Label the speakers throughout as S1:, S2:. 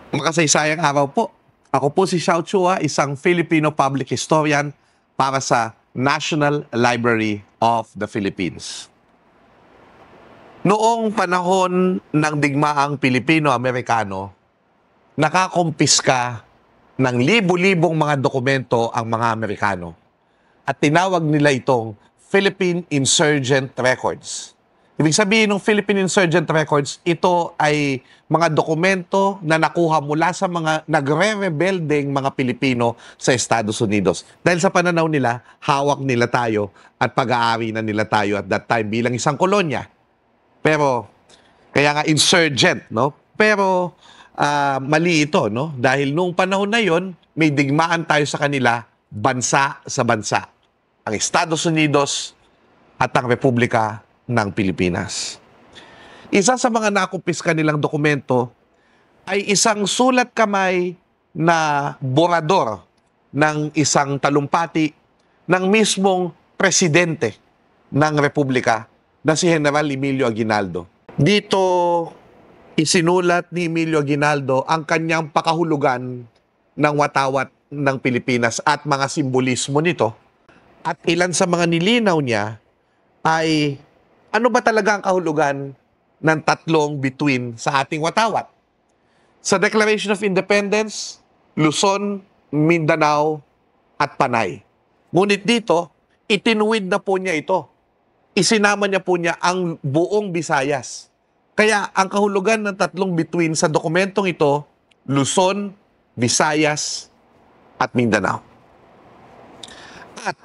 S1: Makasaysayang araw po. Ako po si Xiao Chua, isang Filipino public historian para sa National Library of the Philippines. Noong panahon ng digmaang Pilipino-Amerikano, nakakumpiska ng libu-libong mga dokumento ang mga Amerikano at tinawag nila itong Philippine Insurgent Records. Ibig sabihin ng Philippine Insurgent Records, ito ay mga dokumento na nakuha mula sa mga nagre-rebeldeng mga Pilipino sa Estados Unidos. Dahil sa pananaw nila, hawak nila tayo at pag-aari na nila tayo at that time bilang isang kolonya. Pero, kaya nga insurgent, no? Pero, mali ito, no? Dahil nung panahon na yon, may digmaan tayo sa kanila, bansa sa bansa. Ang Estados Unidos at ang Republika ng Pilipinas. Isa sa mga nakumpiska nilang dokumento ay isang sulat kamay na borador ng isang talumpati ng mismong presidente ng Republika na si General Emilio Aguinaldo. Dito isinulat ni Emilio Aguinaldo ang kanyang pakahulugan ng watawat ng Pilipinas at mga simbolismo nito. At ilan sa mga nilinaw niya ay ano ba talaga ang kahulugan ng tatlong bituin sa ating watawat? Sa Declaration of Independence, Luzon, Mindanao, at Panay. Ngunit dito, itinuwid na po niya ito. Isinama niya po niya ang buong Visayas. Kaya ang kahulugan ng tatlong bituin sa dokumentong ito, Luzon, Visayas, at Mindanao. At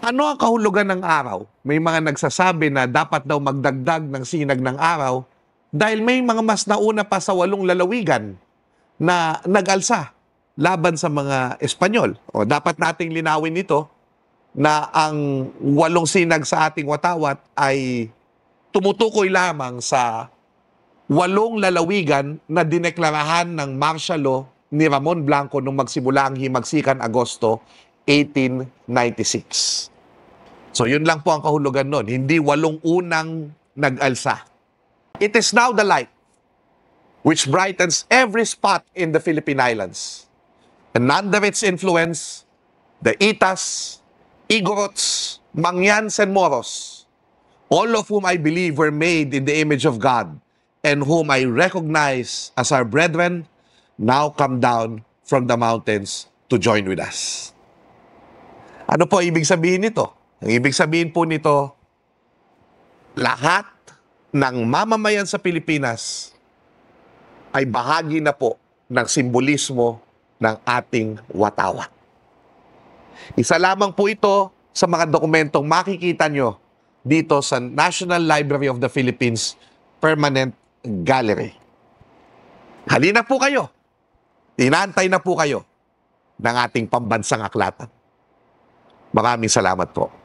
S1: ano ang kahulugan ng araw? May mga nagsasabi na dapat daw magdagdag ng sinag ng araw dahil may mga mas nauna pa sa 8 lalawigan na nag-alsa laban sa mga Espanyol. O dapat nating linawin ito na ang 8 sinag sa ating watawat ay tumutukoy lamang sa 8 lalawigan na dineklarahan ng martial law ni Ramon Blanco nung magsimula ang himagsikan Agosto 1896. So yun lang po ang kahulugan nun. Hindi 8 unang nag-alsa. It is now the light which brightens every spot in the Philippine Islands. And under its influence, the Itas, Igorots, Mangyans, and Moros, all of whom I believe were made in the image of God and whom I recognize as our brethren, now come down from the mountains to join with us. Ano po ibig sabihin nito? Ang ibig sabihin po nito, lahat ng mamamayan sa Pilipinas ay bahagi na po ng simbolismo ng ating watawat. Isa lamang po ito sa mga dokumentong makikita nyo dito sa National Library of the Philippines Permanent Gallery. Halina po kayo. Inaantay na po kayo ng ating pambansang aklatan. Maraming salamat po.